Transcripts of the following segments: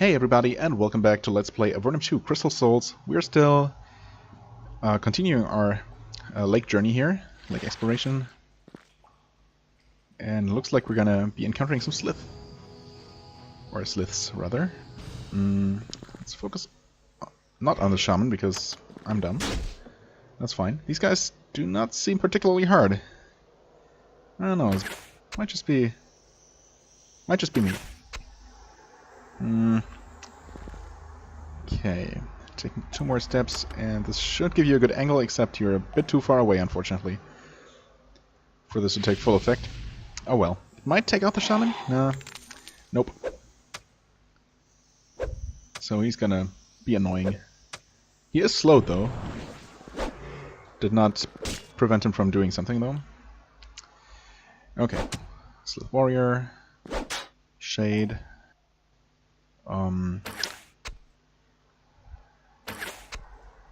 Hey everybody, and welcome back to Let's Play Avernum 2 Crystal Souls. We're still continuing our lake journey here, lake exploration. And it looks like we're gonna be encountering some slith. Or sliths, rather. Let's focus not on the shaman, because I'm dumb. That's fine. These guys do not seem particularly hard. I don't know, it might just be me. Okay, taking 2 more steps, and this should give you a good angle, except you're a bit too far away, unfortunately, for this to take full effect. Oh well. It might take out the shaman? No. Nope. So he's gonna be annoying. He is slowed, though. Did not prevent him from doing something, though. Okay. Slith Warrior. Shade.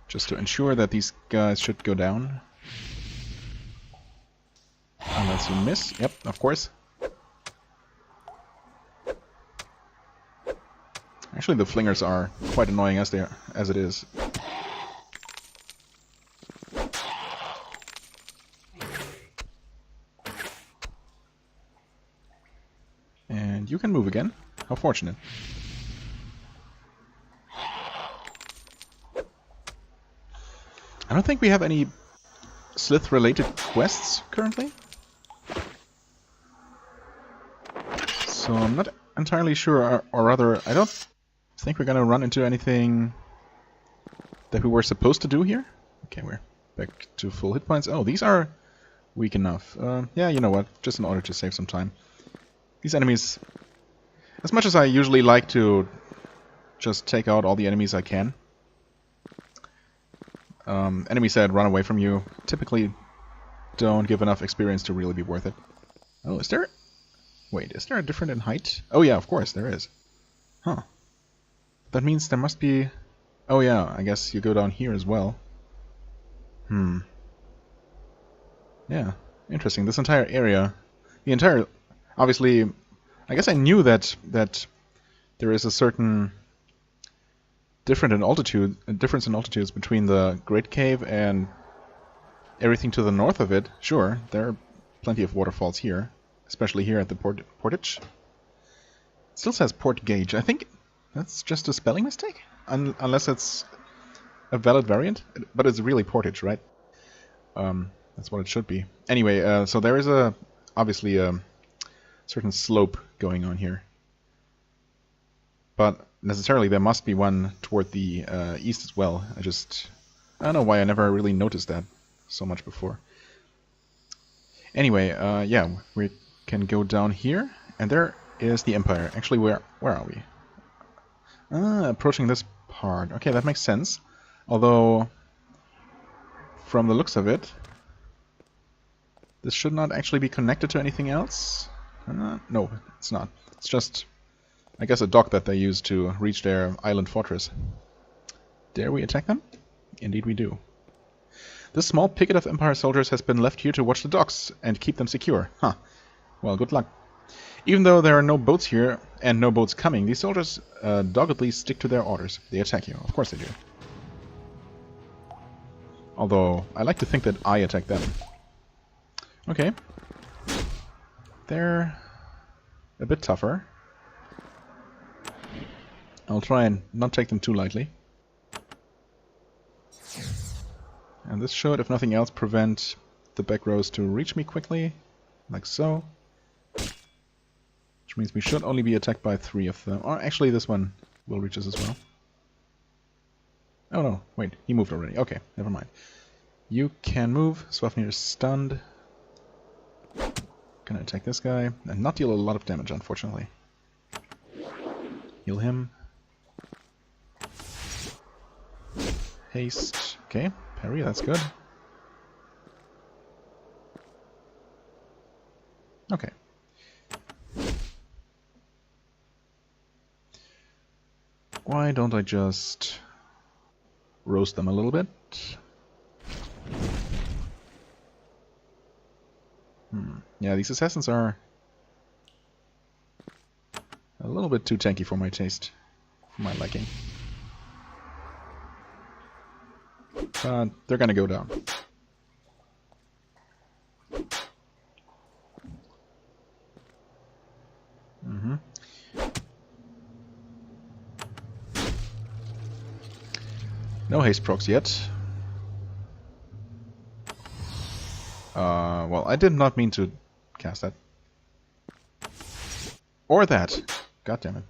Just to ensure that these guys should go down. Unless you miss. Yep, of course. Actually, the flingers are quite annoying as it is. And you can move again. How fortunate. I don't think we have any Slith-related quests currently. So I'm not entirely sure, or rather, I don't think we're gonna run into anything that we were supposed to do here. Okay, we're back to full hit points. Oh, these are weak enough. Yeah, you know what, just in order to save some time. These enemies, as much as I usually like to just take out all the enemies I can, enemies that run away from you typically don't give enough experience to really be worth it. Oh, is there... Wait, is there a difference in height? Oh yeah, of course, there is. Huh. That means there must be... Oh yeah, I guess you go down here as well. Yeah, interesting. This entire area... The entire... Obviously, I guess I knew that there is a certain... difference in altitudes between the Great Cave and everything to the north of it. Sure, there are plenty of waterfalls here, especially here at the portage. It still says port gauge. I think that's just a spelling mistake, unless it's a valid variant. But it's really portage, right? That's what it should be. Anyway, so there is obviously a certain slope going on here, but necessarily there must be one toward the east as well. I don't know why I never really noticed that so much before. Anyway, yeah, we can go down here, and there is the Empire. Actually, where are we? Approaching this part. Okay, that makes sense. Although, from the looks of it, this should not actually be connected to anything else. No, it's not. It's just, I guess, a dock that they use to reach their island fortress. Dare we attack them? Indeed we do. This small picket of Empire soldiers has been left here to watch the docks and keep them secure. Huh. Well, good luck. Even though there are no boats here, and no boats coming, these soldiers doggedly stick to their orders. They attack you. Of course they do. Although, I like to think that I attack them. Okay. They're a bit tougher. I'll try and not take them too lightly. And this should, if nothing else, prevent the back rows to reach me quickly, like so. Which means we should only be attacked by 3 of them. Or actually, this one will reach us as well. Oh no, wait, he moved already. Okay, never mind. You can move. Swafnir is stunned. Gonna attack this guy and not deal a lot of damage, unfortunately. Heal him. Haste. Okay, parry, that's good. Okay. Why don't I just roast them a little bit? Yeah, these assassins are a little bit too tanky for my taste. for my liking. They're gonna go down. No haste procs yet. Well, I did not mean to cast that. Or that. God damn it.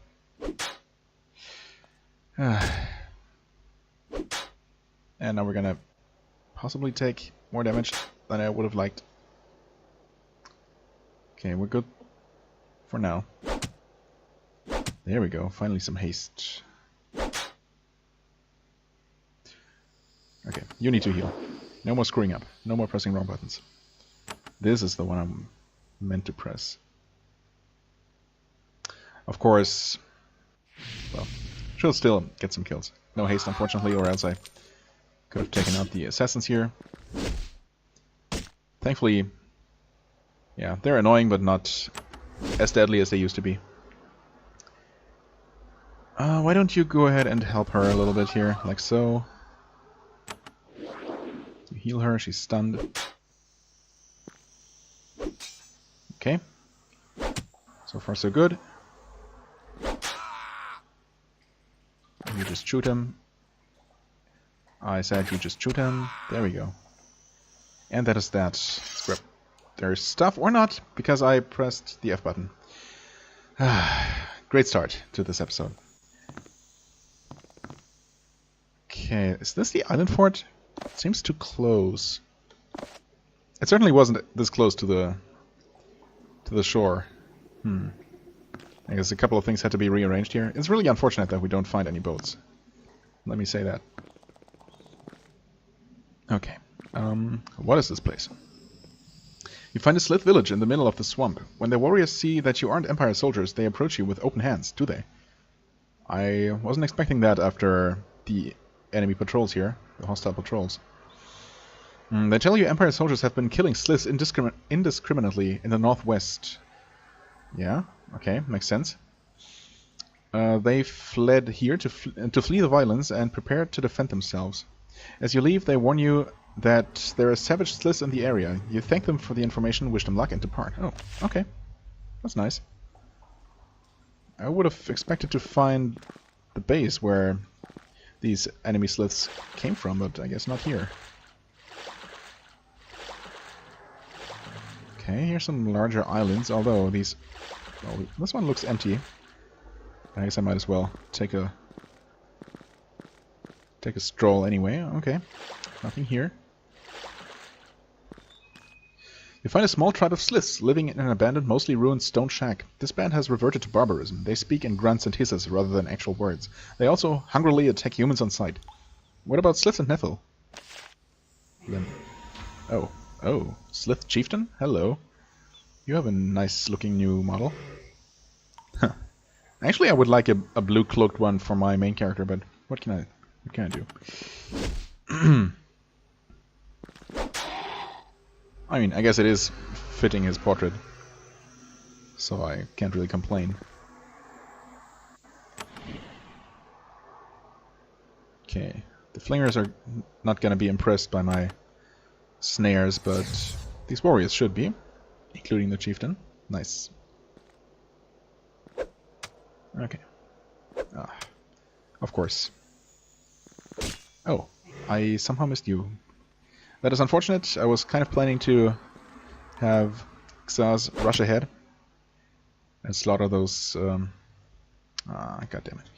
And now we're gonna possibly take more damage than I would have liked. Okay, we're good for now. There we go, finally some haste. Okay, you need to heal. No more screwing up. No more pressing wrong buttons. This is the one I'm meant to press. Of course, well, she'll still get some kills. No haste, unfortunately, or else I could have taken out the assassins here. Thankfully, yeah, they're annoying, but not as deadly as they used to be. Why don't you go ahead and help her a little bit here, like so. You heal her, she's stunned. Okay. So far so good. You just shoot him. I said you just shoot him. There we go. And that is that. Let's grab their stuff, or not, because I pressed the F button. Great start to this episode. Okay, is this the island fort? It seems too close. It certainly wasn't this close to the shore. I guess a couple of things had to be rearranged here. It's really unfortunate that we don't find any boats. Let me say that. Okay. What is this place? You find a Slith village in the middle of the swamp. When the warriors see that you aren't Empire soldiers, they approach you with open hands, do they? I wasn't expecting that after the enemy patrols here, the hostile patrols. They tell you Empire soldiers have been killing Sliths indiscriminately in the northwest. Yeah, okay, makes sense. They fled here to flee the violence and prepared to defend themselves. As you leave, they warn you that there are savage Sliths in the area. You thank them for the information, wish them luck, and depart. Oh, okay. That's nice. I would have expected to find the base where these enemy Sliths came from, but I guess not here. Okay, here's some larger islands, although these... Well, this one looks empty. I guess I might as well take a stroll anyway. Okay, nothing here. You find a small tribe of Sliths living in an abandoned, mostly ruined stone shack. This band has reverted to barbarism. They speak in grunts and hisses rather than actual words. They also hungrily attack humans on sight. What about Slith and Nethel? Oh, Slith Chieftain? Hello. You have a nice-looking new model. Huh. Actually, I would like a blue-cloaked one for my main character, but what can I do? I mean, I guess it is fitting his portrait, so I can't really complain. Okay, the flingers are not gonna be impressed by my snares, but these warriors should be, including the chieftain. Nice. Okay. Of course. Oh, I somehow missed you. That is unfortunate. I was kind of planning to have Xaz rush ahead and slaughter those... God damn it.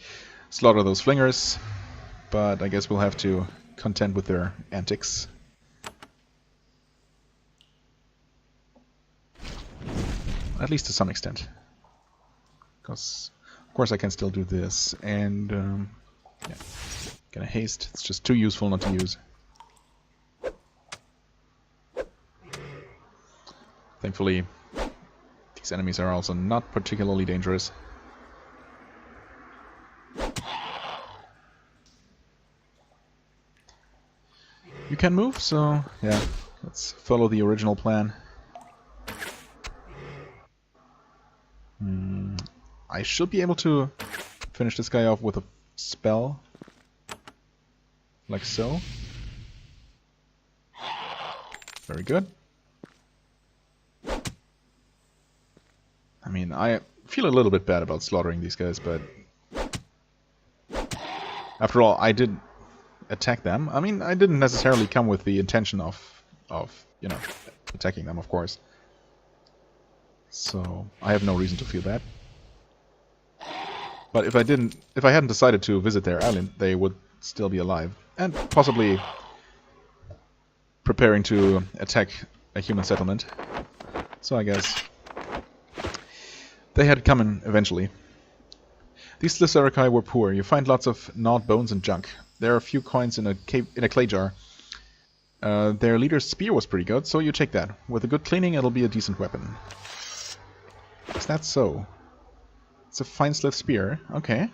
Slaughter those flingers, but I guess we'll have to contend with their antics. At least to some extent. Because, of course, I can still do this, and... yeah. Gonna haste. It's just too useful not to use. Thankfully, these enemies are also not particularly dangerous. You can move, so yeah, let's follow the original plan. I should be able to finish this guy off with a spell. Like so. Very good. I mean, I feel a little bit bad about slaughtering these guys, but after all, I did attack them. I mean, I didn't necessarily come with the intention of you know, attacking them, of course. So I have no reason to feel bad. But if I hadn't decided to visit their island, they would still be alive and possibly preparing to attack a human settlement. So I guess they had it coming eventually. These Slytherici were poor. You find lots of gnawed bones and junk. There are a few coins in a clay jar. Their leader's spear was pretty good, so you take that. With a good cleaning, it'll be a decent weapon. Is that so? It's a fine Slith spear. Okay.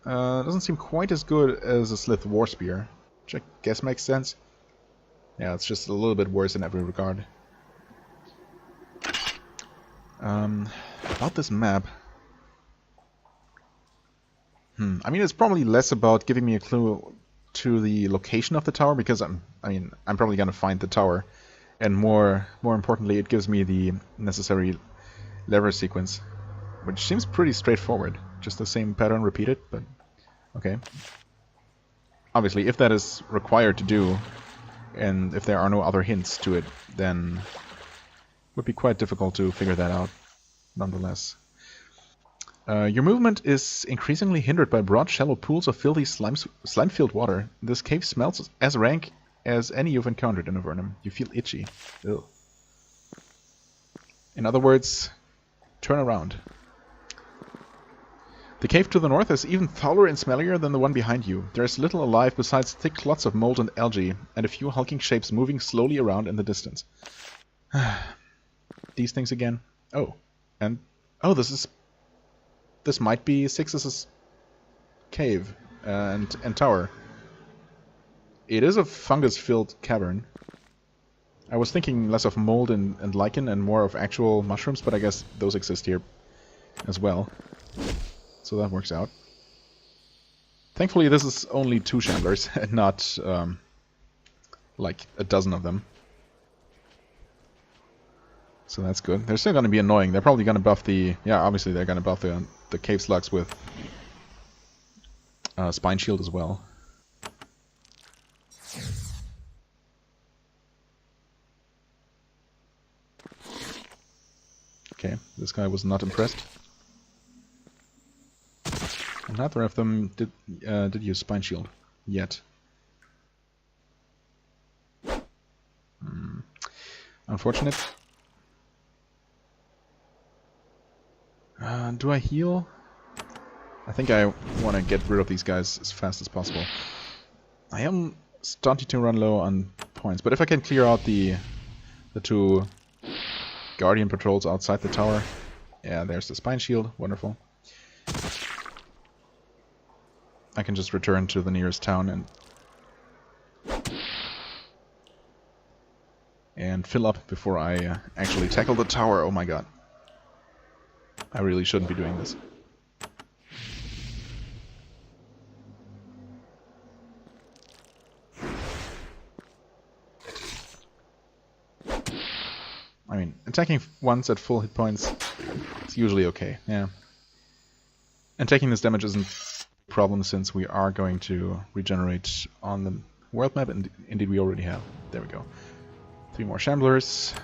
Doesn't seem quite as good as a Slith war spear, which I guess makes sense. Yeah, it's just a little bit worse in every regard. About this map. I mean, it's probably less about giving me a clue to the location of the tower, because I'm probably gonna find the tower, and more importantly, it gives me the necessary lever sequence, which seems pretty straightforward. Just the same pattern repeated, but okay. Obviously, if that is required to do, and if there are no other hints to it, then it would be quite difficult to figure that out, nonetheless. Your movement is increasingly hindered by broad, shallow pools of filthy, slime-filled water. This cave smells as rank as any you've encountered in Avernum. You feel itchy. Ugh. In other words, turn around. The cave to the north is even fouler and smellier than the one behind you. There is little alive besides thick clots of mold and algae, and a few hulking shapes moving slowly around in the distance. These things again. Oh, and oh, this might be Six's cave and tower. It is a fungus-filled cavern. I was thinking less of mold and lichen and more of actual mushrooms, but I guess those exist here as well. So that works out. Thankfully, this is only 2 shamblers and not like a dozen of them. So that's good. They're still going to be annoying. They're probably going to buff the... Yeah, obviously they're going to buff the cave slugs with Spine Shield as well. Okay, this guy was not impressed. Neither of them did use Spine Shield yet. Unfortunate. Do I heal? I think I want to get rid of these guys as fast as possible. I am starting to run low on points, but if I can clear out the 2 Guardian patrols outside the tower... Yeah, there's the Spine Shield. Wonderful. I can just return to the nearest town and fill up before I actually tackle the tower. Oh my god. I really shouldn't be doing this. I mean, attacking once at full hit points is usually okay, yeah. And taking this damage isn't a problem since we are going to regenerate on the world map, and indeed we already have. There we go. 3 more shamblers.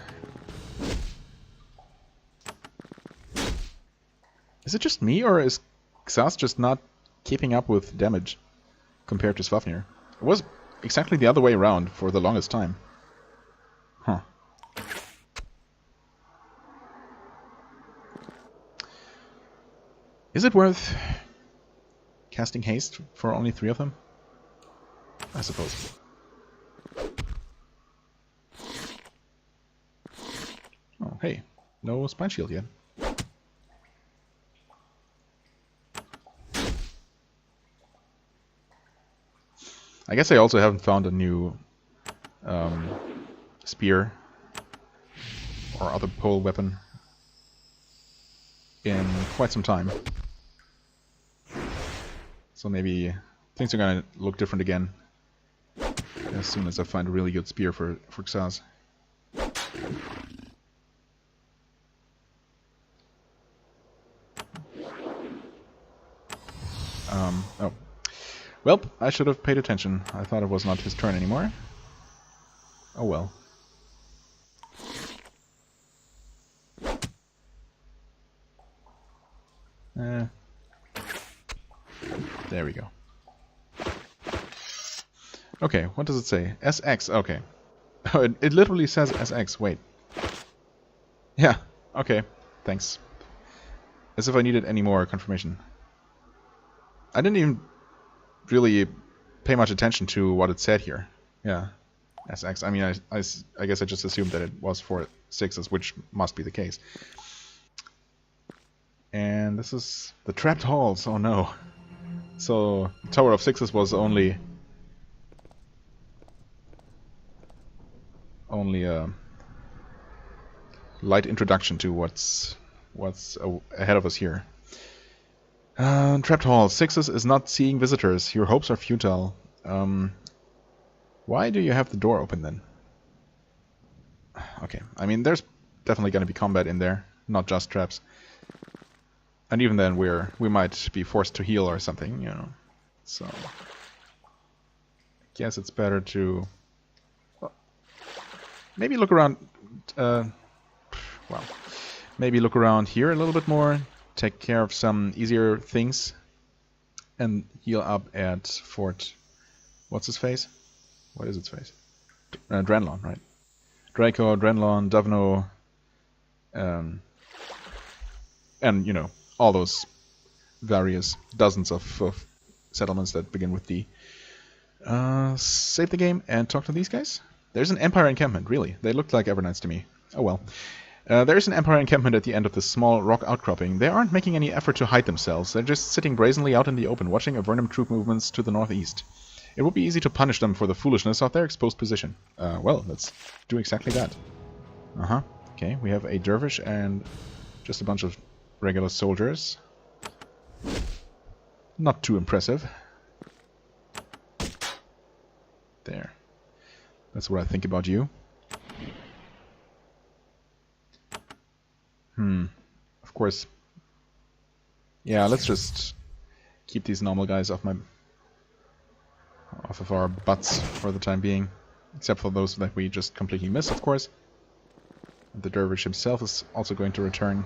Is it just me, or is Xas just not keeping up with damage compared to Svafnir? It was exactly the other way around for the longest time. Huh. Is it worth casting haste for only 3 of them? I suppose. Oh, hey. No Spine Shield yet. I guess I also haven't found a new spear or other pole weapon in quite some time. So maybe things are gonna look different again as soon as I find a really good spear for Xaz. Oh. Well, I should have paid attention. I thought it was not his turn anymore. Oh well. There we go. Okay, what does it say? SX, okay. Oh, it literally says SX, wait. Yeah, okay, thanks. As if I needed any more confirmation. I didn't even really pay much attention to what it said here. Yeah, SX. I mean, I guess I just assumed that it was for 6s, which must be the case. And this is the trapped halls, oh no. So, Tower of 6s was only a light introduction to what's ahead of us here. Trapped hall. 6s is not seeing visitors. Your hopes are futile. Why do you have the door open then? Okay, I mean there's definitely going to be combat in there, not just traps. And even then we might be forced to heal or something, you know. So I guess it's better to maybe look around. Well, maybe look around here a little bit more. Take care of some easier things, and heal up at Fort. What's his face? What is its face? Drenlon, right? Draco, Drenlon, Davno, and you know all those various dozens of settlements that begin with D. Save the game and talk to these guys. There's an Empire encampment. Really, they looked like Avernites to me. Oh well. There's an Empire encampment at the end of this small rock outcropping. They aren't making any effort to hide themselves. They're just sitting brazenly out in the open, watching Avernum troop movements to the northeast. It would be easy to punish them for the foolishness of their exposed position. Well, let's do exactly that. Okay, we have a dervish and just a bunch of regular soldiers. Not too impressive. There. That's what I think about you. Of course. Yeah, let's just keep these normal guys off of our butts for the time being. Except for those that we just completely miss, of course. The dervish himself is also going to return.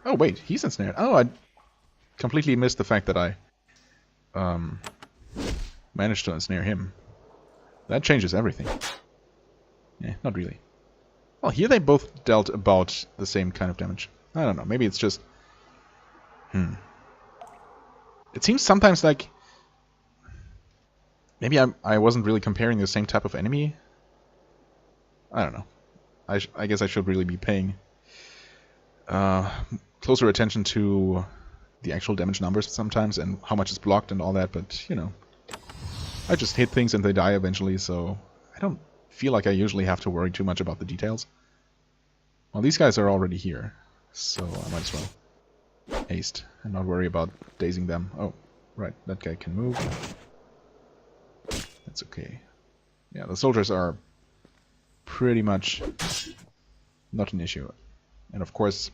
Oh wait, he's ensnared. Oh, I completely missed the fact that I managed to ensnare him. That changes everything. Yeah, not really. Well, here they both dealt about the same kind of damage. I don't know, maybe it's just... It seems sometimes like... Maybe I wasn't really comparing the same type of enemy. I don't know. I guess I should really be paying closer attention to the actual damage numbers sometimes and how much is blocked and all that, but, you know. I just hit things and they die eventually, so I don't feel like I usually have to worry too much about the details. Well, these guys are already here, so I might as well haste and not worry about dazing them. Oh, right, that guy can move. That's okay. Yeah, the soldiers are pretty much not an issue. And of course,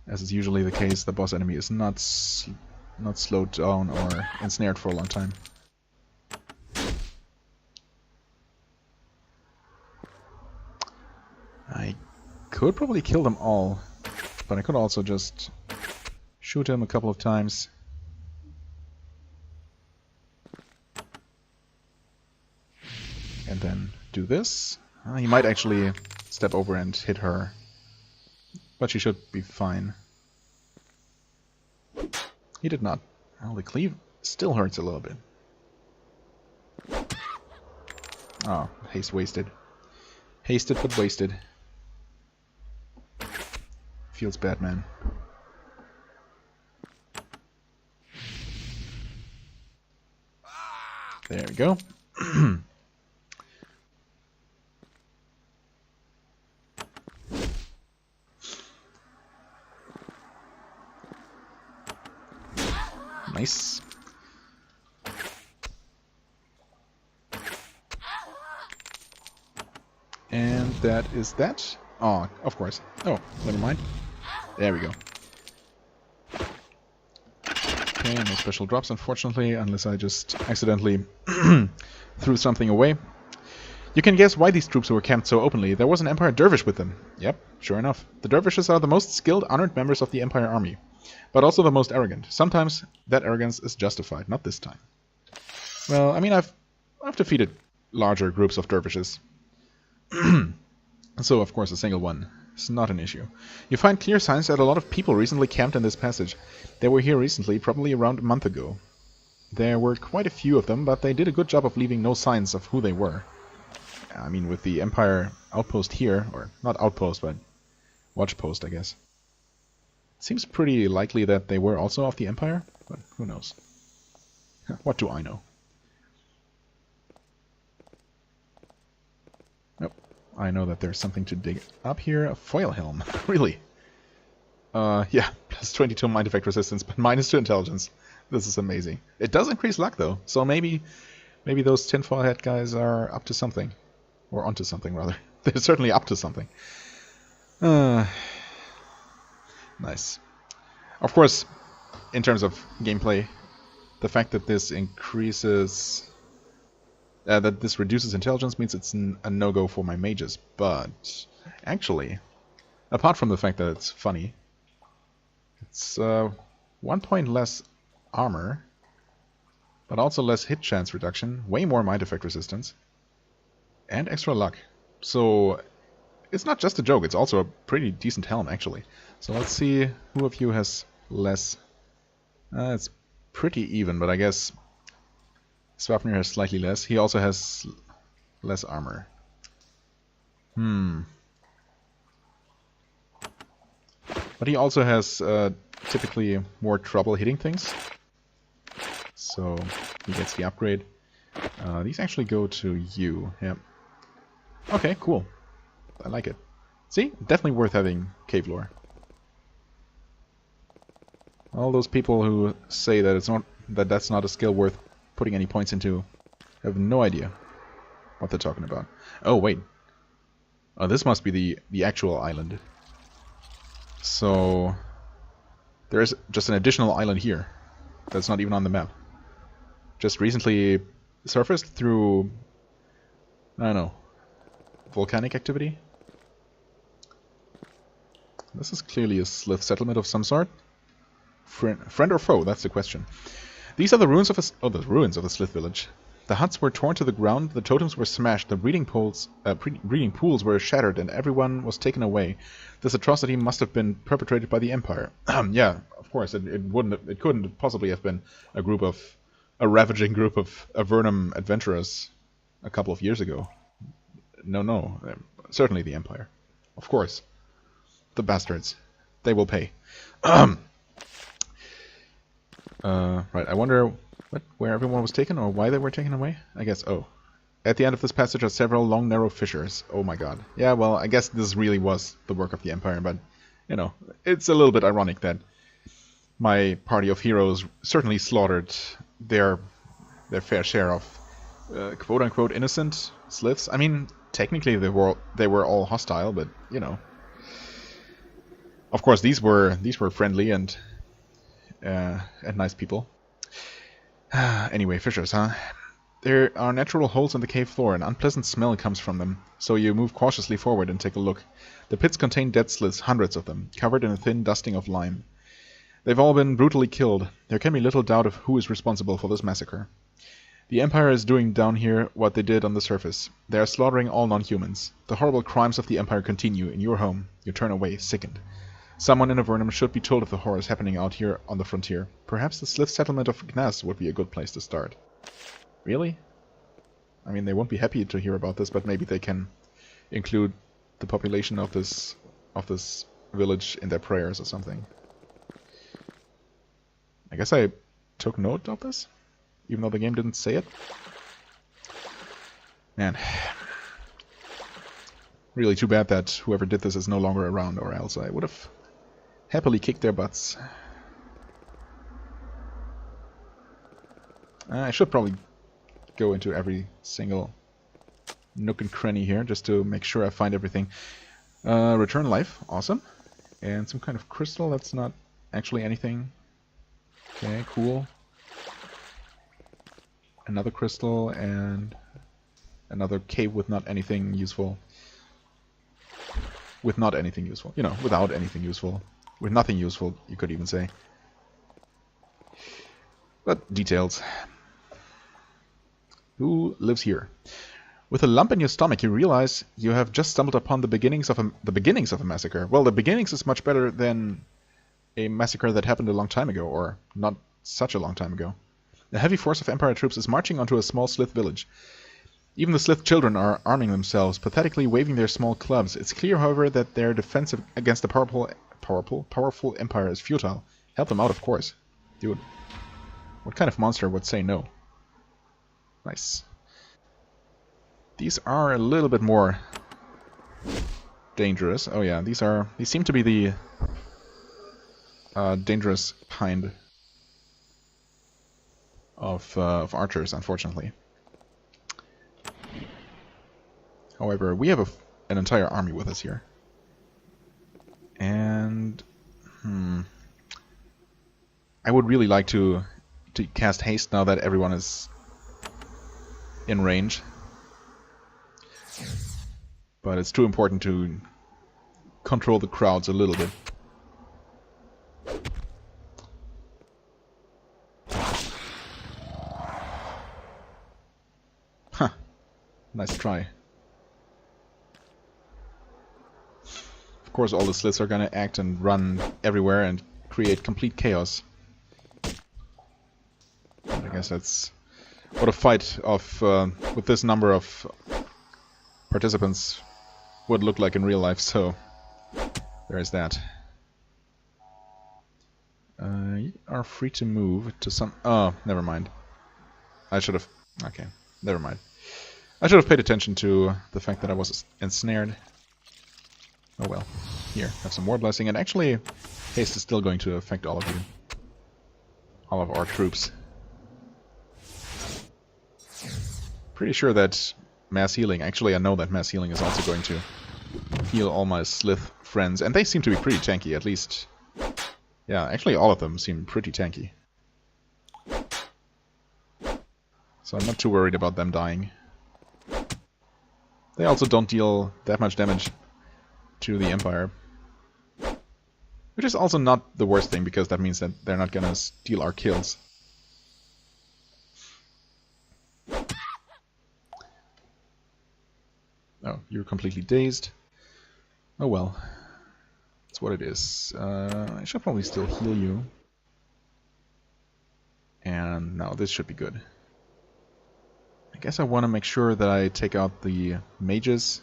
as is usually the case, the boss enemy is not slowed down or ensnared for a long time. I could probably kill them all, but I could also just shoot him a couple of times. And then do this. He might actually step over and hit her, but she should be fine. He did not. Well, the cleave still hurts a little bit. Oh, haste wasted. Hasted but wasted. Feels bad, man. There we go. Nice. And that is that. Oh, of course. Oh, never mind. There we go. Okay, no special drops, unfortunately, unless I just accidentally threw something away. You can guess why these troops were camped so openly. There was an Empire dervish with them. Yep, sure enough. The dervishes are the most skilled, honored members of the Empire army, but also the most arrogant. Sometimes that arrogance is justified, not this time. Well, I mean, I've defeated larger groups of dervishes. So, of course, a single one is not an issue. You find clear signs that a lot of people recently camped in this passage. They were here recently, probably around a month ago. There were quite a few of them, but they did a good job of leaving no signs of who they were. I mean, with the Empire outpost here, or not outpost, but watchpost, I guess. Seems pretty likely that they were also of the Empire, but who knows. What do I know? Nope. I know that there's something to dig up here. A foil helm. Really? Yeah, plus 22 mind effect resistance, but minus 2 intelligence. This is amazing. It does increase luck, though, so maybe those tinfoil hat guys are up to something. Or onto something, rather. They're certainly up to something. Nice. Of course, in terms of gameplay, the fact that this increases... that this reduces intelligence means it's a no-go for my mages. But, actually, apart from the fact that it's funny, it's 1 point less armor, but also less hit chance reduction, way more mind effect resistance, and extra luck. So it's not just a joke, it's also a pretty decent helm, actually. So let's see who of you has less. It's pretty even, but I guess Swapnir has slightly less. He also has less armor. But he also has typically more trouble hitting things. So he gets the upgrade. These actually go to you. Yep. Okay, cool. I like it. See? Definitely worth having cave lore. All those people who say that that's not a skill worth putting any points into have no idea what they're talking about. Oh, wait. Oh, this must be the actual island. So there is just an additional island here that's not even on the map. Just recently surfaced through, I don't know, volcanic activity. This is clearly a Slith settlement of some sort. Friend or foe? That's the question. These are the ruins of the ruins of a Slith village. The huts were torn to the ground, the totems were smashed, the breeding pools were shattered, and everyone was taken away. This atrocity must have been perpetrated by the Empire. Yeah, of course, it couldn't possibly have been a ravaging group of Avernum adventurers a couple of years ago. No, certainly the Empire. Of course. The bastards. They will pay. Right, I wonder where everyone was taken, or why they were taken away? I guess, at the end of this passage are several long, narrow fissures. Oh my god. Yeah, well, I guess this really was the work of the Empire, but, you know, it's a little bit ironic that my party of heroes certainly slaughtered their fair share of quote-unquote innocent Sliths. I mean, technically they were all hostile, but, you know. Of course, these were friendly and nice people. Anyway, fissures, huh? There are natural holes in the cave floor. An unpleasant smell comes from them, so you move cautiously forward and take a look. The pits contain dead Sliths, hundreds of them, covered in a thin dusting of lime. They've all been brutally killed. There can be little doubt of who is responsible for this massacre. The Empire is doing down here what they did on the surface. They are slaughtering all non-humans. The horrible crimes of the Empire continue in your home. You turn away, sickened. Someone in Avernum should be told of the horrors happening out here on the frontier. Perhaps the Slith settlement of Gnas would be a good place to start. Really? I mean, they won't be happy to hear about this, but maybe they can include the population of this village in their prayers or something. I guess I took note of this, even though the game didn't say it. Man. Really too bad that whoever did this is no longer around, or else I would have happily kicked their butts. I should probably go into every single nook and cranny here just to make sure I find everything. Return life, awesome. And some kind of crystal, that's not actually anything. Okay, cool. Another crystal and another cave with not anything useful. With not anything useful. You know, without anything useful. With nothing useful, you could even say. But details. Who lives here? With a lump in your stomach, you realize you have just stumbled upon the beginnings of a massacre. Well, the beginnings is much better than a massacre that happened a long time ago, or not such a long time ago. A heavy force of Empire troops is marching onto a small Slith village. Even the Slith children are arming themselves, pathetically waving their small clubs. It's clear, however, that their defense against a powerful Empire is futile. Help them out, of course. Dude, what kind of monster would say no? Nice. These are a little bit more dangerous. Oh yeah, these seem to be the dangerous kind of archers, unfortunately. However, we have an entire army with us here. And I would really like to cast haste now that everyone is in range. But it's too important to control the crowds a little bit. Huh. Nice try. Of course, all the slits are gonna act and run everywhere and create complete chaos. But I guess that's what a fight of with this number of participants would look like in real life. So there is that. You are free to move to some. Oh, never mind. I should have. Okay, never mind. I should have paid attention to the fact that I was ensnared. Oh well. Here, have some more blessing, and actually, haste is still going to affect all of you. All of our troops. Pretty sure that mass healing, actually I know that mass healing is also going to heal all my Slith friends, and they seem to be pretty tanky, at least. Yeah, actually all of them seem pretty tanky. So I'm not too worried about them dying. They also don't deal that much damage to the Empire. Which is also not the worst thing, because that means that they're not gonna steal our kills. Oh, you're completely dazed. Oh well. That's what it is. I should probably still heal you. And now this should be good. I guess I want to make sure that I take out the mages.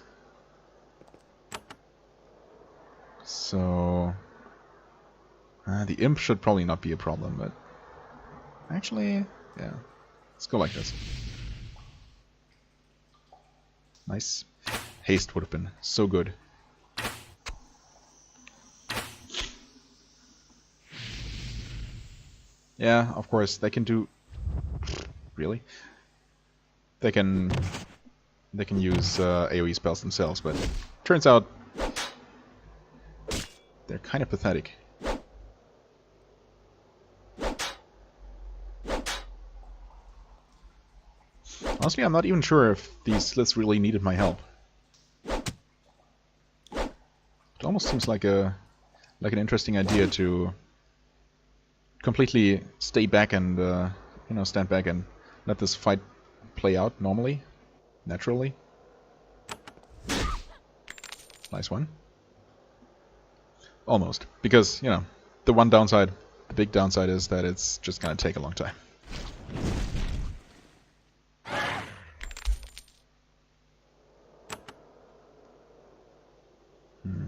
So the imp should probably not be a problem, but actually, yeah, let's go like this. Nice. Haste would have been so good. Yeah, of course, they can do... Really? They can use AoE spells themselves, but turns out they're kind of pathetic. Honestly, I'm not even sure if these slits really needed my help. It almost seems like an interesting idea to completely stay back and you know, stand back and let this fight play out normally, naturally. Nice one. Almost, because you know, the big downside is that it's just gonna take a long time.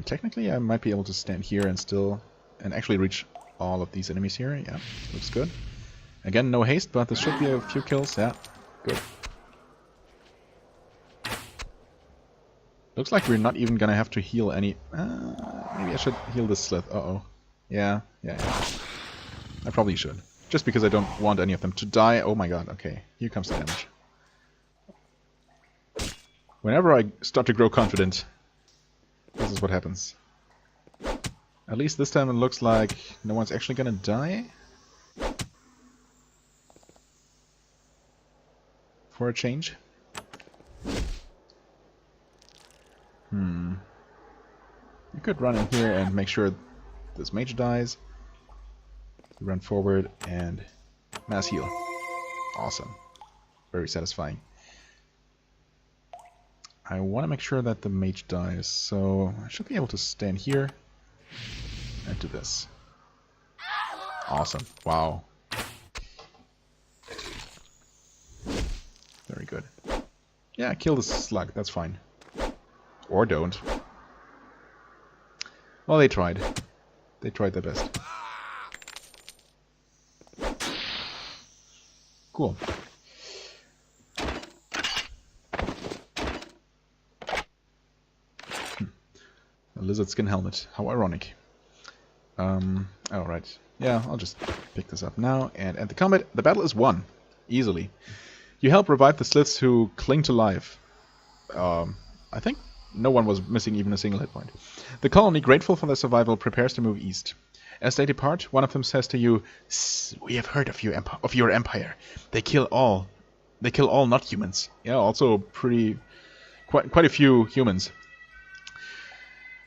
Technically, I might be able to stand here and actually reach all of these enemies here. Yeah, looks good. Again, no haste, but there should be a few kills. Yeah, good. Looks like we're not even gonna have to heal any... maybe I should heal this Slith. Uh-oh. Yeah. I probably should. Just because I don't want any of them to die. Oh my god, okay. Here comes the damage. Whenever I start to grow confident, this is what happens. At least this time it looks like no one's actually gonna die. For a change. You could run in here and make sure this mage dies. You run forward and mass heal. Awesome. Very satisfying. I want to make sure that the mage dies, so I should be able to stand here and do this. Awesome. Wow. Very good. Yeah, kill the slug, that's fine. Or don't. Well, they tried. They tried their best. Cool. A lizard skin helmet. How ironic. Alright. Yeah, I'll just pick this up now and end the combat. The battle is won. Easily. You help revive the sliths who cling to life. I think no one was missing even a single hit point. The colony, grateful for their survival, prepares to move east. As they depart, one of them says to you, "We have heard of your empire. They kill all not humans." Yeah, also quite a few humans.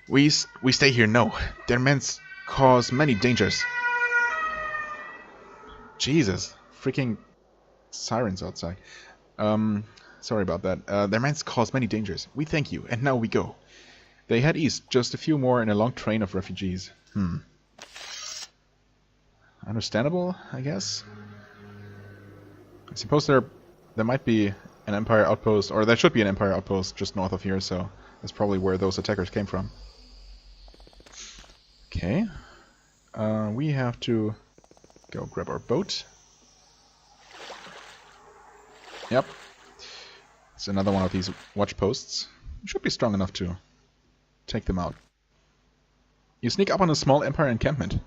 We stay here. No, their men cause many dangers. Jesus, freaking sirens outside. Sorry about that. Their men cause many dangers. We thank you, and now we go. They head east, just a few more in a long train of refugees. Understandable, I guess. I suppose there might be an Empire outpost, or there should be an Empire outpost just north of here, so that's probably where those attackers came from. Okay. We have to go grab our boat. Yep. It's another one of these watch posts. We should be strong enough to take them out. You sneak up on a small Empire encampment.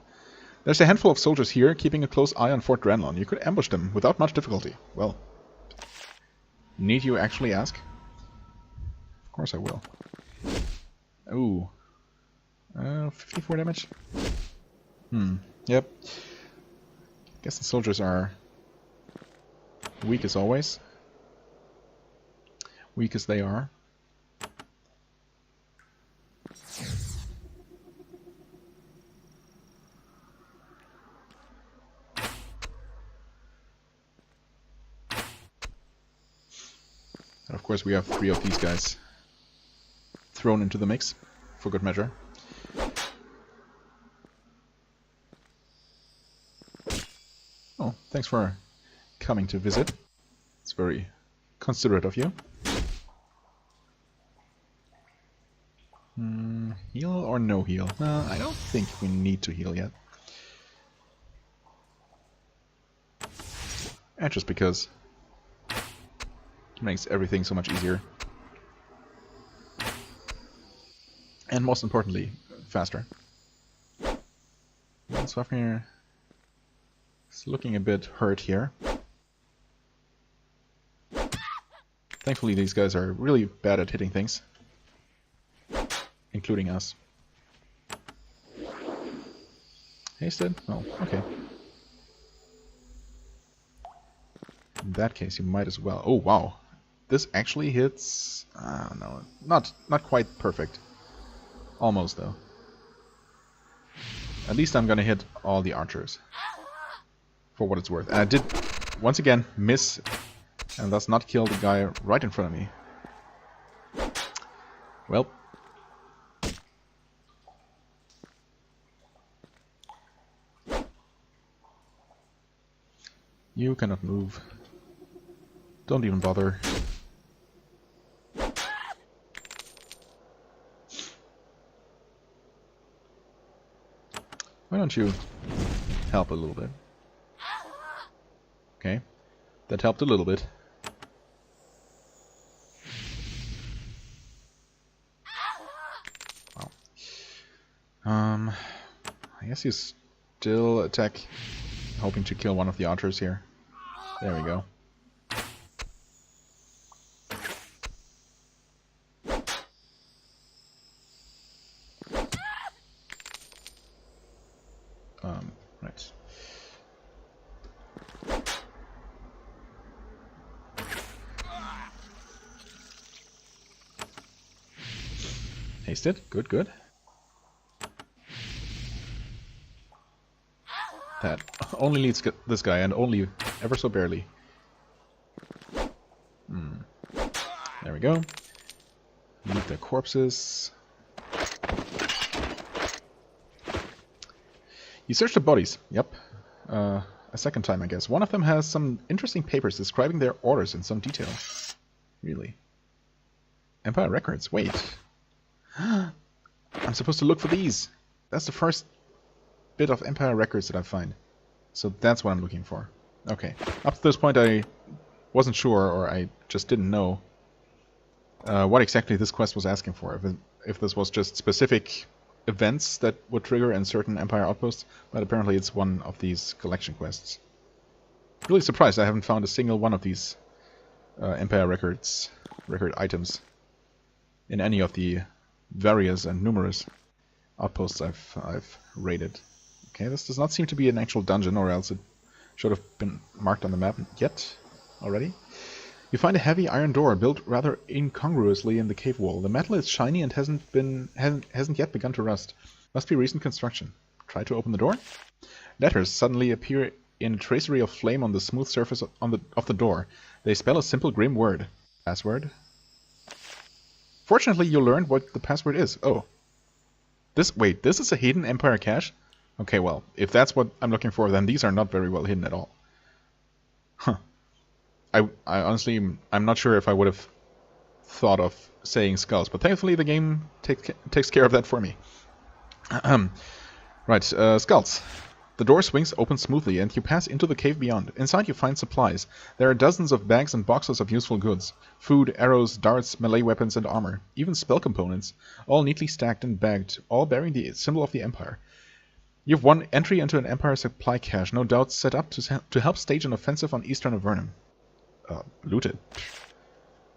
There's a handful of soldiers here, keeping a close eye on Fort Dranlon. You could ambush them without much difficulty. Well, need you actually ask? Of course I will. Ooh. 54 damage? Yep. Guess the soldiers are weak as always. Weak as they are. And of course we have 3 of these guys thrown into the mix, for good measure. Oh, thanks for coming to visit. It's very considerate of you. Heal or no heal? I don't think we need to heal yet. And just because it makes everything so much easier. And most importantly, faster. Swafnir is looking a bit hurt here. Thankfully these guys are really bad at hitting things. Including us. Hasted? Oh, okay. In that case, you might as well. Oh, wow. This actually hits... no, not quite perfect. Almost, though. At least I'm gonna hit all the archers. For what it's worth. And I did, once again, miss and thus not kill the guy right in front of me. Well. You cannot move. Don't even bother. Why don't you help a little bit? Okay, that helped a little bit. Wow. I guess you still attack hoping to kill one of the archers here. There we go. Right. Hasted. Good, good. That only leads this guy, and only ever so barely. There we go. Loot their corpses. You search the bodies. Yep. A second time, I guess. One of them has some interesting papers describing their orders in some detail. Really. Empire records. Wait. I'm supposed to look for these. That's the first bit of Empire records that I find. So that's what I'm looking for. Okay. Up to this point I wasn't sure, or I just didn't know what exactly this quest was asking for. If this was just specific events that would trigger in certain Empire outposts, but apparently it's one of these collection quests. Really surprised I haven't found a single one of these Empire record items in any of the various and numerous outposts I've raided. Okay, this does not seem to be an actual dungeon, or else it should have been marked on the map yet already. You find a heavy iron door built rather incongruously in the cave wall. The metal is shiny and hasn't yet begun to rust. Must be recent construction. Try to open the door. Letters suddenly appear in a tracery of flame on the smooth surface of the door. They spell a simple grim word. Password. Fortunately, you learned what the password is. Oh. This is a hidden Empire cache? Okay, well, if that's what I'm looking for, then these are not very well hidden at all. Huh. I honestly, I'm not sure if I would have thought of saying skulls, but thankfully the game takes care of that for me. Right, skulls. The door swings open smoothly, and you pass into the cave beyond. Inside you find supplies. There are dozens of bags and boxes of useful goods. Food, arrows, darts, melee weapons, and armor. Even spell components. All neatly stacked and bagged, all bearing the symbol of the Empire. You've won entry into an Empire supply cache, no doubt set up to help stage an offensive on eastern Avernum. Looted.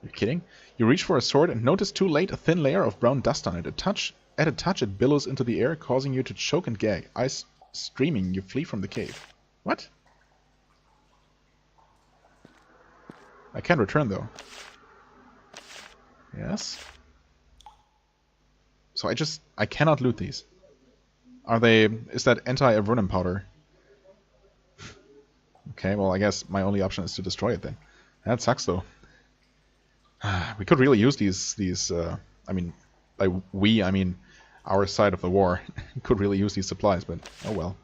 You're kidding? You reach for a sword and notice too late a thin layer of brown dust on it. At a touch it billows into the air, causing you to choke and gag. Ice streaming, you flee from the cave. What? I can return though. Yes? So I cannot loot these. Is that anti-Avernum powder? Okay, well I guess my only option is to destroy it then. That sucks though. We could really use these I mean our side of the war could really use these supplies, but oh well.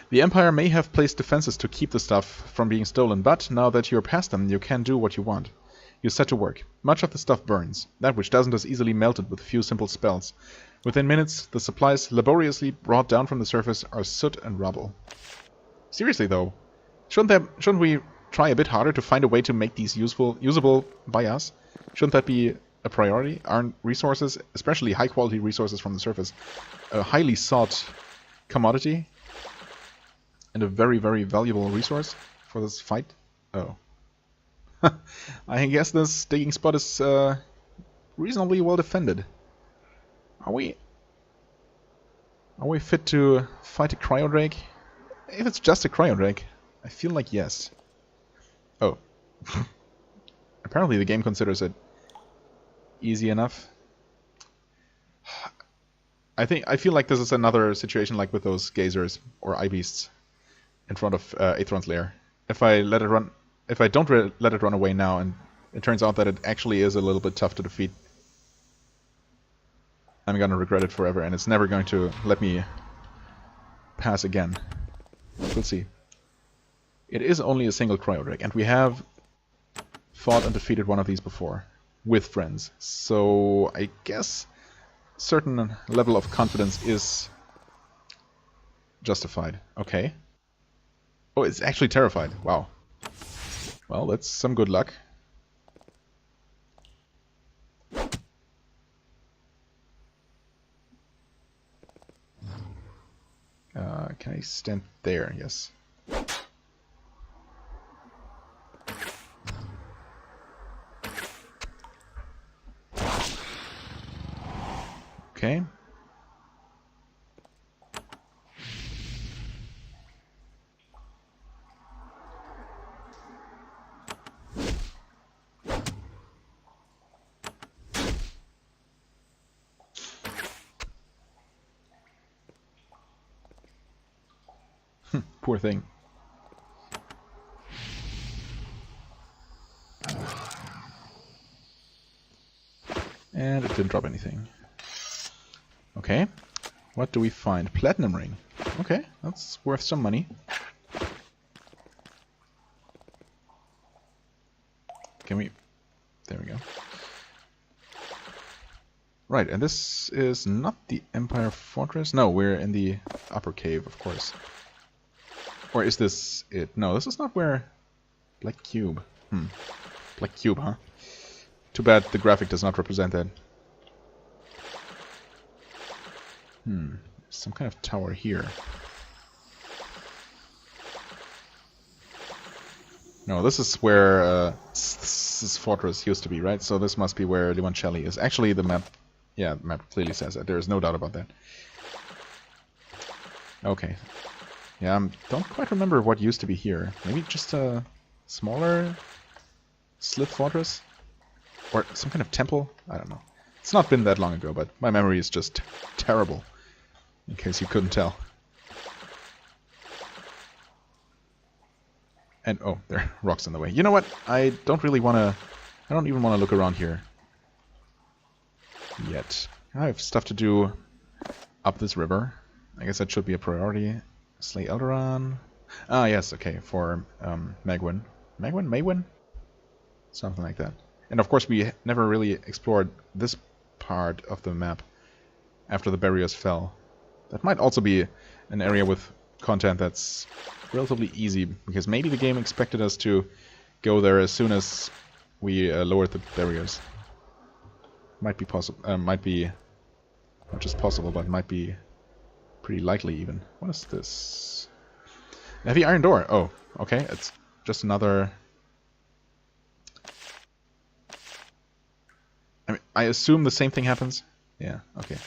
The Empire may have placed defenses to keep the stuff from being stolen, but now that you're past them, you can do what you want. You set to work. Much of the stuff burns. That which doesn't is easily melted with a few simple spells. Within minutes, the supplies laboriously brought down from the surface are soot and rubble. Seriously though, shouldn't we try a bit harder to find a way to make these usable by us? Shouldn't that be a priority? Aren't resources, especially high quality resources from the surface, a highly sought commodity? And a very, very valuable resource for this fight? Oh. I guess this digging spot is reasonably well defended. Are we fit to fight a cryodrake? If it's just a cryodrake, I feel like yes. Oh. Apparently the game considers it easy enough. I feel like this is another situation like with those gazers or eye beasts in front of Aethron's lair. If I don't let it run away now, and it turns out that it actually is a little bit tough to defeat, I'm gonna regret it forever, and it's never going to let me pass again. We'll see. It is only a single cryodrake, and we have fought and defeated one of these before with friends, so I guess certain level of confidence is justified. Okay. Oh, it's actually terrified. Wow. Well, that's some good luck. Can I stand there? Yes. Okay. Poor thing. And it didn't drop anything. Okay. What do we find? Platinum ring. Okay, that's worth some money. Can we... There we go. Right, and this is not the Empire Fortress. No, we're in the upper cave, of course. Or is this it? No, this is not where... Black Cube. Black Cube, huh? Too bad the graphic does not represent that. Some kind of tower here. No, this is where this fortress used to be, right? So this must be where Limoncelli is. Actually, the map... Yeah, the map clearly says that. There is no doubt about that. Okay. Yeah, I don't quite remember what used to be here. Maybe just a smaller Slith fortress? Or some kind of temple? I don't know. It's not been that long ago, but my memory is just terrible. In case you couldn't tell. And, oh, there are rocks in the way. You know what? I don't really want to... I don't even want to look around here. Yet. I have stuff to do up this river. I guess that should be a priority. Slay Eldaron. Ah, yes, okay, for Magwyn. Magwyn? Maywyn? Something like that. And of course we never really explored this part of the map after the barriers fell. That might also be an area with content that's relatively easy, because maybe the game expected us to go there as soon as we lowered the barriers. Might be possible. Might be not just possible, but might be pretty likely even. What is this? A heavy iron door. Oh, okay. It's just another. I mean, I assume the same thing happens. Yeah. Okay.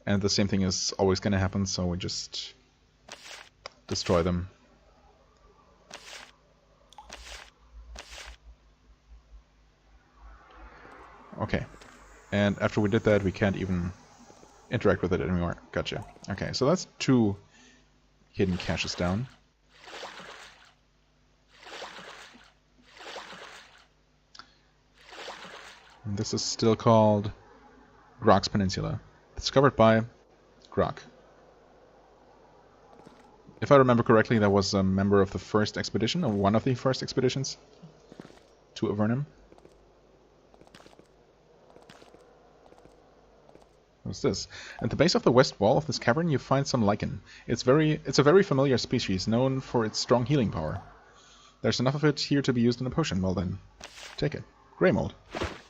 And the same thing is always going to happen, so we just destroy them. Okay. And after we did that, we can't even interact with it anymore. Gotcha. Okay, so that's 2 hidden caches down. And this is still called Grok's Peninsula. Discovered by Grok. If I remember correctly, that was a member of the first expedition, or one of the first expeditions to Avernum. What's this? At the base of the west wall of this cavern you find some lichen. It's a very familiar species, known for its strong healing power. There's enough of it here to be used in a potion. Well then, take it. Grey mold.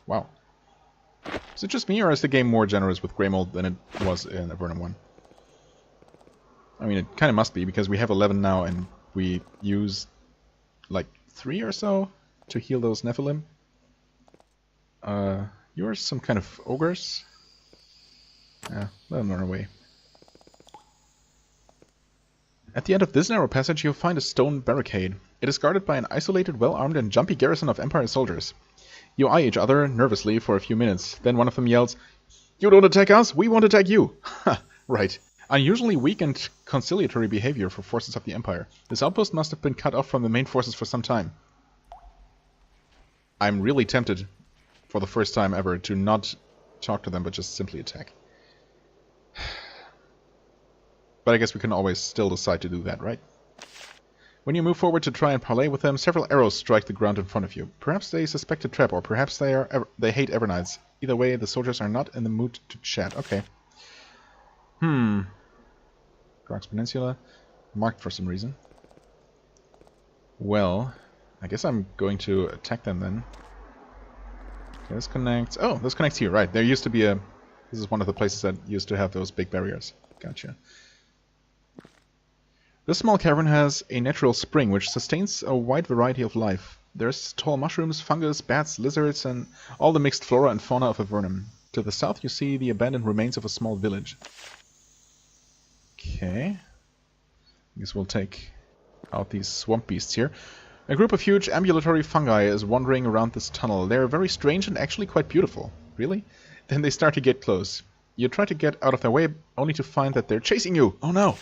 Wow. Is it just me, or is the game more generous with grey mold than it was in Avernum 1? I mean, it kind of must be, because we have 11 now, and we use like 3 or so to heal those Nephilim. You're some kind of ogres? Yeah, let them run away. At the end of this narrow passage, you'll find a stone barricade. It is guarded by an isolated, well-armed and jumpy garrison of Empire soldiers. You eye each other nervously for a few minutes. Then one of them yells, "You don't attack us, we won't attack you!" Ha, right. Unusually weak and conciliatory behavior for forces of the Empire. This outpost must have been cut off from the main forces for some time. I'm really tempted, for the first time ever, to not talk to them, but just simply attack. But I guess we can always still decide to do that, right? When you move forward to try and parley with them, several arrows strike the ground in front of you. Perhaps they suspect a trap, or perhaps they hate Avernites. Either way, the soldiers are not in the mood to chat. Okay. Grok's Peninsula. Marked for some reason. Well, I guess I'm going to attack them then. Okay, this connects... Oh, this connects here, right. There used to be a... This is one of the places that used to have those big barriers. Gotcha. This small cavern has a natural spring which sustains a wide variety of life. There's tall mushrooms, fungus, bats, lizards, and all the mixed flora and fauna of Avernum. To the south you see the abandoned remains of a small village. Okay. I guess we'll take out these swamp beasts here. A group of huge ambulatory fungi is wandering around this tunnel. They're very strange and actually quite beautiful. Really? Then they start to get close. You try to get out of their way, only to find that they're chasing you! Oh no!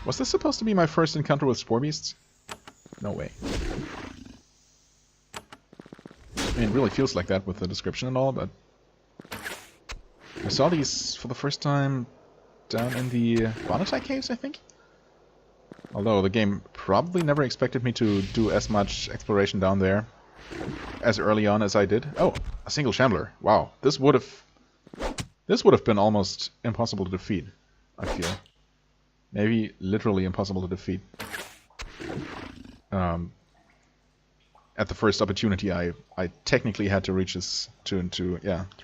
Was this supposed to be my first encounter with spore beasts? No way. I mean, it really feels like that with the description and all, but... I saw these for the first time down in the Avernite caves, I think? Although the game probably never expected me to do as much exploration down there as early on as I did. Oh, a single shambler. Wow, this would have been almost impossible to defeat, I feel. Maybe literally impossible to defeat. At the first opportunity, I technically had to reach this to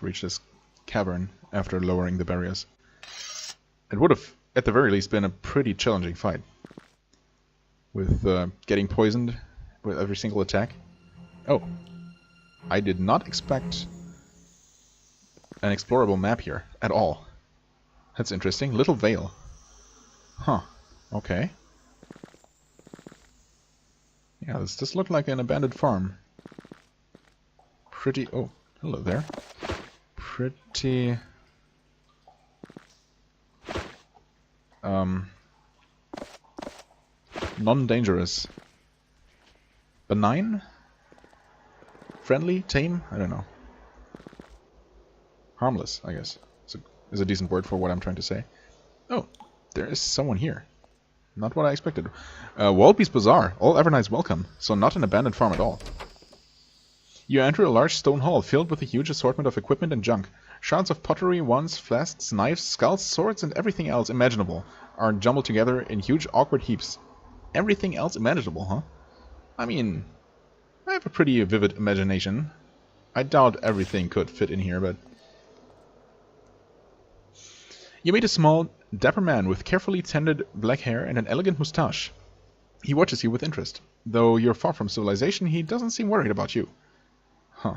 reach this cavern after lowering the barriers. It would have, at the very least, been a pretty challenging fight, with getting poisoned with every single attack. Oh, I did not expect an explorable map here at all. That's interesting. Little Vale. Huh. Okay. Yeah, this does look like an abandoned farm. Pretty... Oh, hello there. Pretty... non-dangerous. Benign? Friendly? Tame? I don't know. Harmless, I guess, is a decent word for what I'm trying to say. Oh, there is someone here. Not what I expected. Walby's Bazaar. All Avernites welcome. So not an abandoned farm at all. You enter a large stone hall filled with a huge assortment of equipment and junk. Shards of pottery, wands, flasks, knives, skulls, swords, and everything else imaginable are jumbled together in huge awkward heaps. Everything else imaginable, huh? I mean, I have a pretty vivid imagination. I doubt everything could fit in here, but... You meet a small, dapper man with carefully tended black hair and an elegant moustache. He watches you with interest. Though you're far from civilization, he doesn't seem worried about you. Huh.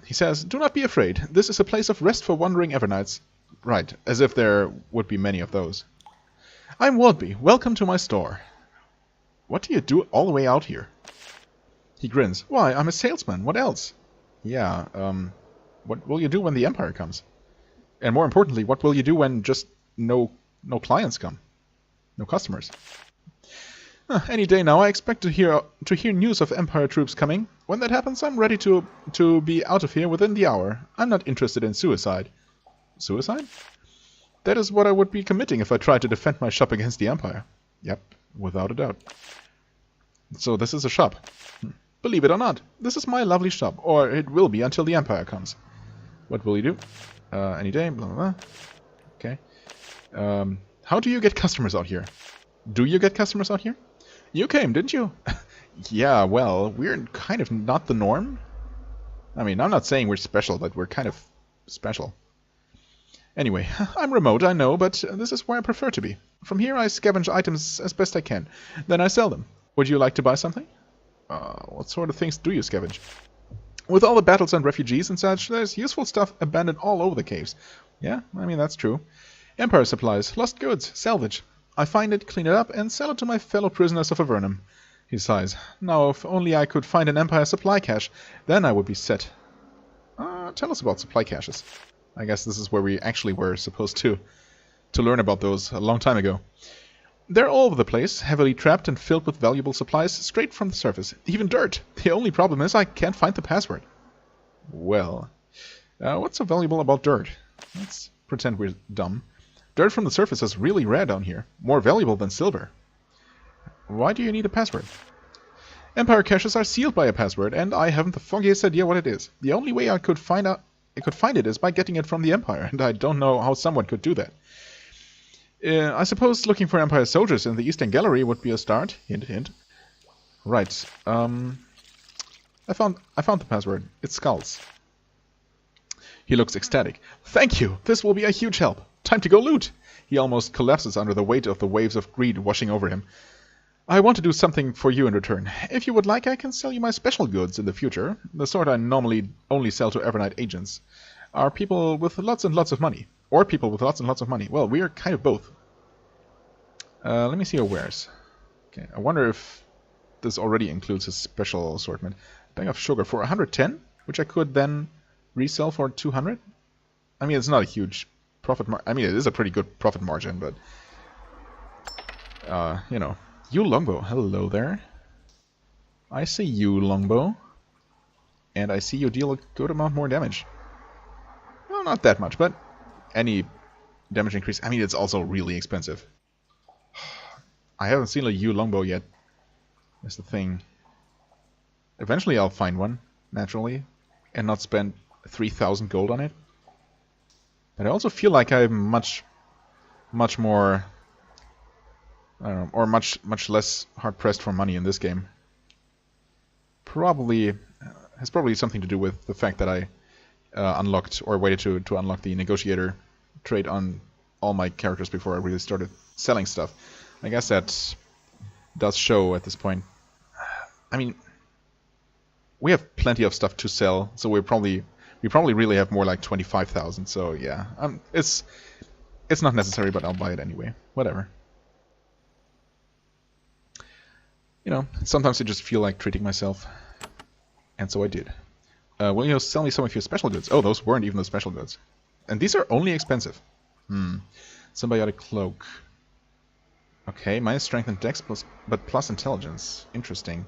He says, "Do not be afraid. This is a place of rest for wandering Avernites." Right, as if there would be many of those. "I'm Waldby. Welcome to my store." What do you do all the way out here? He grins. "Why, I'm a salesman. What else?" Yeah, what will you do when the Empire comes? And more importantly, what will you do when just no clients come? No customers? Any day now, I expect to hear news of Empire troops coming. When that happens, I'm ready to be out of here within the hour. I'm not interested in suicide. Suicide? That is what I would be committing if I tried to defend my shop against the Empire. Yep, without a doubt. So this is a shop. Believe it or not, this is my lovely shop, or it will be until the Empire comes. What will you do? Any day, blah, blah, blah. Okay. How do you get customers out here? Do you get customers out here? You came, didn't you? Yeah, well, we're kind of not the norm. I mean, I'm not saying we're special, but we're kind of special. Anyway, I'm remote, I know, but this is where I prefer to be. From here I scavenge items as best I can. Then I sell them. Would you like to buy something? What sort of things do you scavenge? With all the battles and refugees and such, there's useful stuff abandoned all over the caves. Yeah, I mean, that's true. Empire supplies, lost goods, salvage. I find it, clean it up, and sell it to my fellow prisoners of Avernum. He sighs. Now, if only I could find an Empire supply cache, then I would be set. Tell us about supply caches. I guess this is where we actually were supposed to learn about those a long time ago. They're all over the place, heavily trapped and filled with valuable supplies straight from the surface. Even dirt. The only problem is I can't find the password. Well, what's so valuable about dirt? Let's pretend we're dumb. Dirt from the surface is really rare down here. More valuable than silver. Why do you need a password? Empire caches are sealed by a password, and I haven't the foggiest idea what it is. The only way I could find it is by getting it from the Empire, and I don't know how someone could do that. I suppose looking for Empire soldiers in the Eastern Gallery would be a start. Hint, hint. Right. I found the password. It's skulls. He looks ecstatic. Thank you. This will be a huge help. Time to go loot. He almost collapses under the weight of the waves of greed washing over him. I want to do something for you in return. If you would like, I can sell you my special goods in the future. The sort I normally only sell to Avernite agents. Are people with lots and lots of money. Or people with lots and lots of money. Well, we are kind of both. Let me see your wares. Okay, I wonder if this already includes his special assortment. Bag of sugar for 110, which I could then resell for 200. I mean, it's not a huge profit margin. I mean, it is a pretty good profit margin, but you know. You longbow, hello there. I see you longbow, and I see you deal a good amount more damage. Well, not that much, but any damage increase. I mean, it's also really expensive. I haven't seen a yew longbow yet. That's the thing. Eventually I'll find one, naturally, and not spend 3,000 gold on it. But I also feel like I'm much more, I don't know, or much less hard-pressed for money in this game. Has probably something to do with the fact that I unlocked, or waited to unlock the negotiator trait on all my characters before I really started selling stuff. I guess that does show at this point. I mean, we have plenty of stuff to sell, so we probably really have more like 25,000. So yeah, it's not necessary, but I'll buy it anyway. Whatever. You know, sometimes I just feel like treating myself, and so I did. Will you sell me some of your special goods? Oh, those weren't even the special goods, and these are only expensive. Symbiotic cloak. Okay, minus strength and dex, but plus intelligence. Interesting.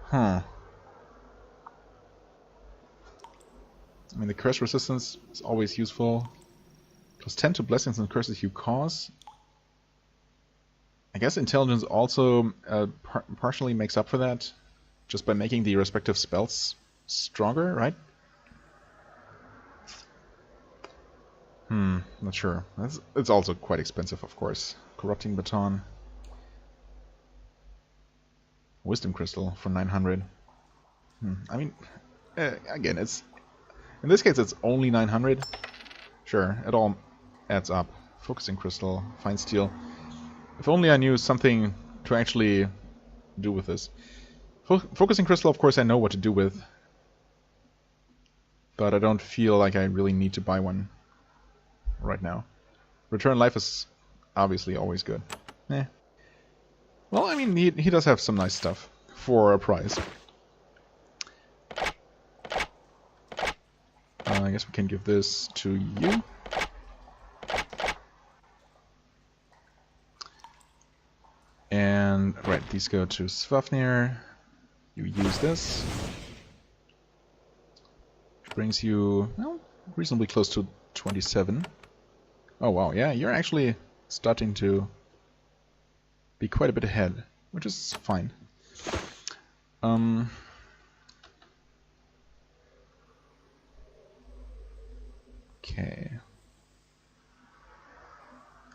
Huh. I mean, the curse resistance is always useful. Plus 10 to blessings and curses you cause. I guess intelligence also partially makes up for that, just by making the respective spells stronger, right? Not sure. It's also quite expensive, of course. Corrupting baton. Wisdom crystal for 900. I mean, again, it's in this case it's only 900. Sure, it all adds up. Focusing crystal, fine steel. If only I knew something to actually do with this. Focusing crystal, of course, I know what to do with, but I don't feel like I really need to buy one right now. Return life is obviously always good. Well, I mean, he does have some nice stuff for a price. I guess we can give this to you. And, right, these go to Svafnir. You use this. Which brings you, well, reasonably close to 27. Oh wow, yeah, you're actually starting to be quite a bit ahead, which is fine. Okay.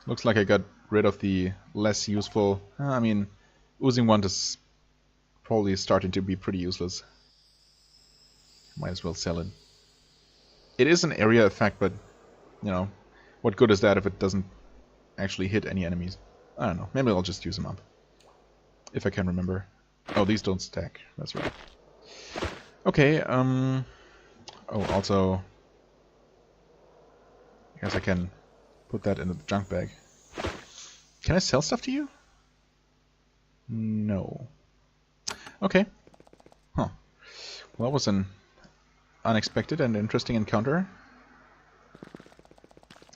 Looks like I got rid of the less useful. I mean, oozing wand is probably starting to be pretty useless. Might as well sell it. It is an area effect, but you know, what good is that if it doesn't actually hit any enemies? I don't know. Maybe I'll just use them up. If I can remember. Oh, these don't stack. That's right. Okay, oh, also, I guess I can put that in the junk bag. Can I sell stuff to you? No. Okay. Huh. Well, that was an unexpected and interesting encounter.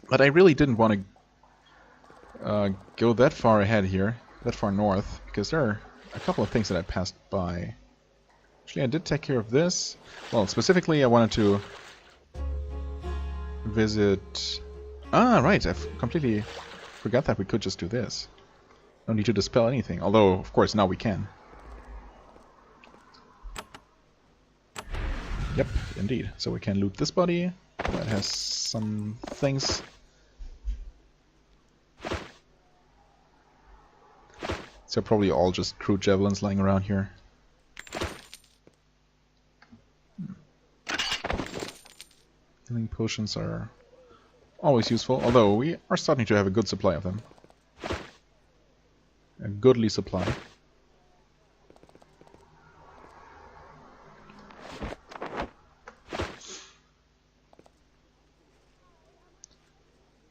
But I really didn't want to go that far ahead here, that far north, because there are a couple of things that I passed by. Actually, I did take care of this. Well, specifically, I wanted to visit... Ah, right, I've completely forgot that we could just do this. No need to dispel anything, although, of course, now we can. Yep, indeed. So we can loot this body. That has some things. So probably all just crude javelins lying around here. Healing potions are always useful, although we are starting to have a good supply of them. goodly supply.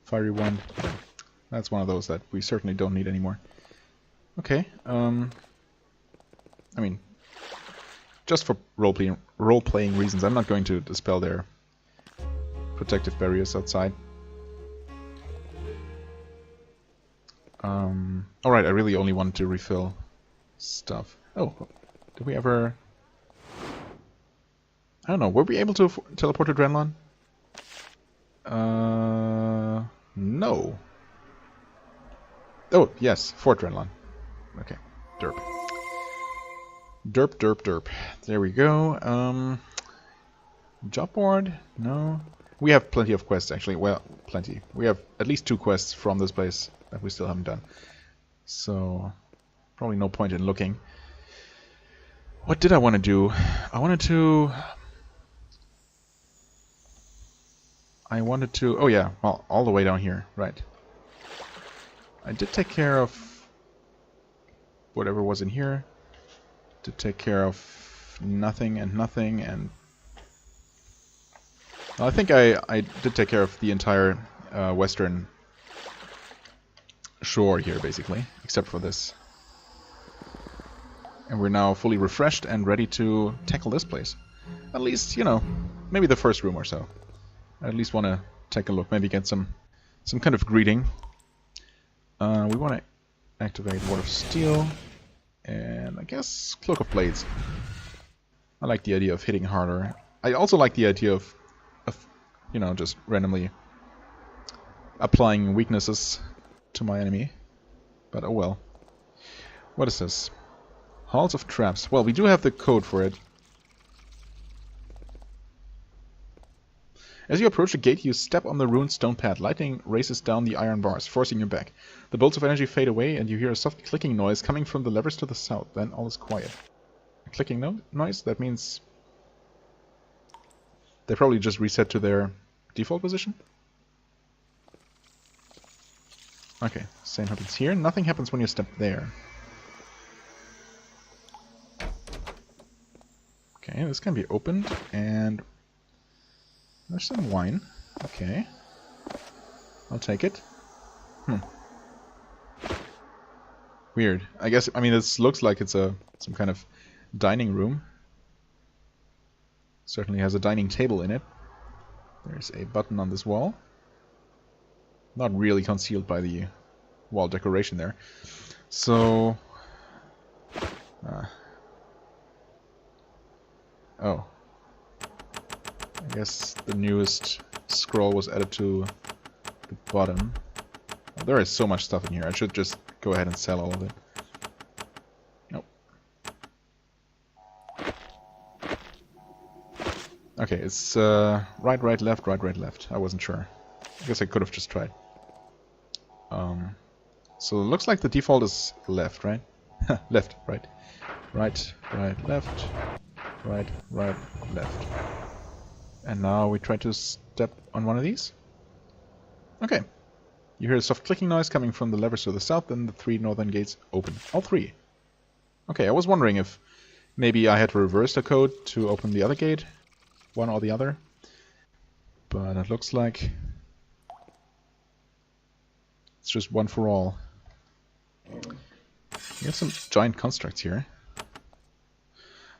Fiery wand. That's one of those that we certainly don't need anymore. Okay. I mean, just for role-playing reasons, I'm not going to dispel their protective barriers outside. Alright, I really only wanted to refill stuff. Oh, did we ever... I don't know, were we able to teleport to Drenlon? No. Oh, yes, Fort Drenlon. Okay, derp. Derp, derp, derp. There we go. Job board? No. We have plenty of quests, actually. Well, plenty. We have at least 2 quests from this place that we still haven't done. So, probably no point in looking. What did I want to do? I wanted to... Oh yeah, well, all the way down here, right. I did take care of whatever was in here. Did take care of nothing and nothing, and... Well, I think I did take care of the entire western shore here, basically, except for this. And we're now fully refreshed and ready to tackle this place. At least, you know, maybe the first room or so. I at least want to take a look, maybe get some kind of greeting. We want to activate Ward of Steel, and I guess Cloak of Blades. I like the idea of hitting harder. I also like the idea of you know, just randomly applying weaknesses to my enemy. But oh well. What is this? Halls of Traps. Well, we do have the code for it. As you approach the gate, you step on the ruined stone pad. Lightning races down the iron bars, forcing you back. The bolts of energy fade away, and you hear a soft clicking noise coming from the levers to the south. Then all is quiet. A clicking noise? That means they probably just reset to their default position? Okay, same happens here. Nothing happens when you step there. Okay, this can be opened, and there's some wine. Okay. I'll take it. Weird. I guess, I mean, this looks like it's some kind of dining room. Certainly has a dining table in it. There's a button on this wall. Not really concealed by the wall decoration there. So... oh. I guess the newest scroll was added to the bottom. Well, there is so much stuff in here. I should just go ahead and sell all of it. Nope. Okay, it's right, right, left, right, right, left. I wasn't sure. I guess I could have just tried. So it looks like the default is left, right? Left, right. Right, right, left. Right, right, left. And now we try to step on one of these. Okay. You hear a soft clicking noise coming from the levers to the south, and the 3 northern gates open. All 3. Okay, I was wondering if maybe I had to reverse the code to open the other gate. One or the other. But it looks like it's just one for all. We have some giant constructs here.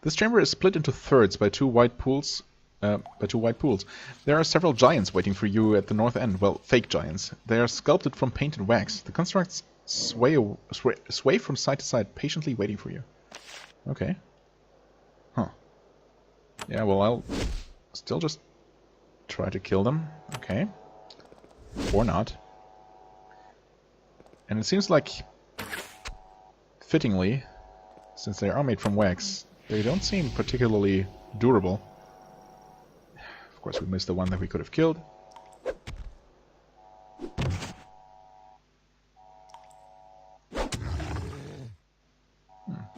This chamber is split into thirds by two wide pools. There are several giants waiting for you at the north end. Well, fake giants. They are sculpted from painted wax. The constructs sway from side to side, patiently waiting for you. Okay. Huh. Yeah, well, I'll still just try to kill them. Okay. Or not. And it seems like, fittingly, since they are made from wax, they don't seem particularly durable. Of course, we missed the one that we could have killed.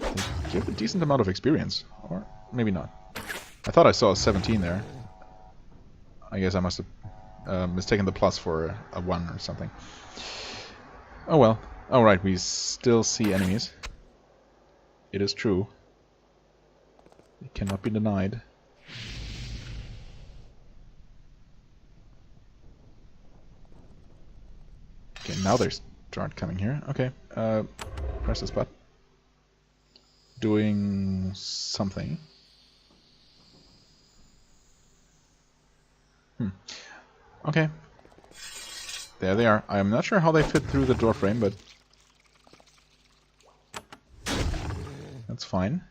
They give a decent amount of experience. Or maybe not. I thought I saw a 17 there. I guess I must have mistaken the plus for a 1 or something. Oh well. Alright, we still see enemies. It is true. It cannot be denied. Okay, now they start coming here. Okay, press this button. Doing something. Okay. There they are. I'm not sure how they fit through the door frame, but that's fine.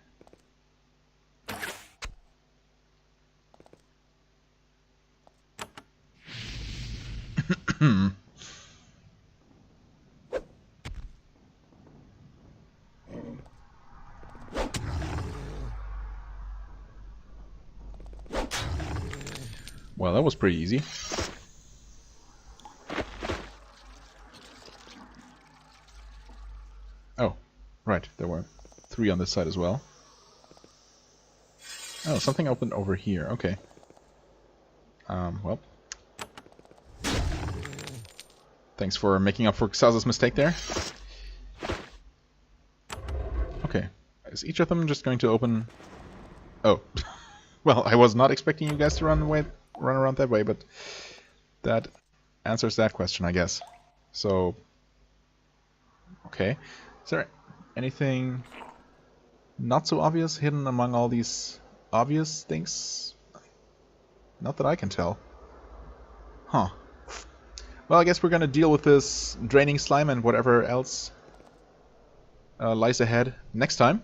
Well, that was pretty easy. Oh, right, there were 3 on this side as well. Oh, something opened over here, okay. Well. Thanks for making up for Xaz's mistake there. Okay, is each of them just going to open... Oh, well, I was not expecting you guys to run around that way, but that answers that question, I guess. So, okay. Is there anything not so obvious hidden among all these obvious things? Not that I can tell. Huh. Well, I guess we're gonna deal with this draining slime and whatever else lies ahead next time.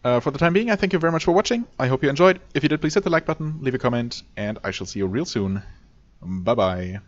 For the time being, I thank you very much for watching. I hope you enjoyed. If you did, please hit the like button, leave a comment, and I shall see you real soon. Bye-bye.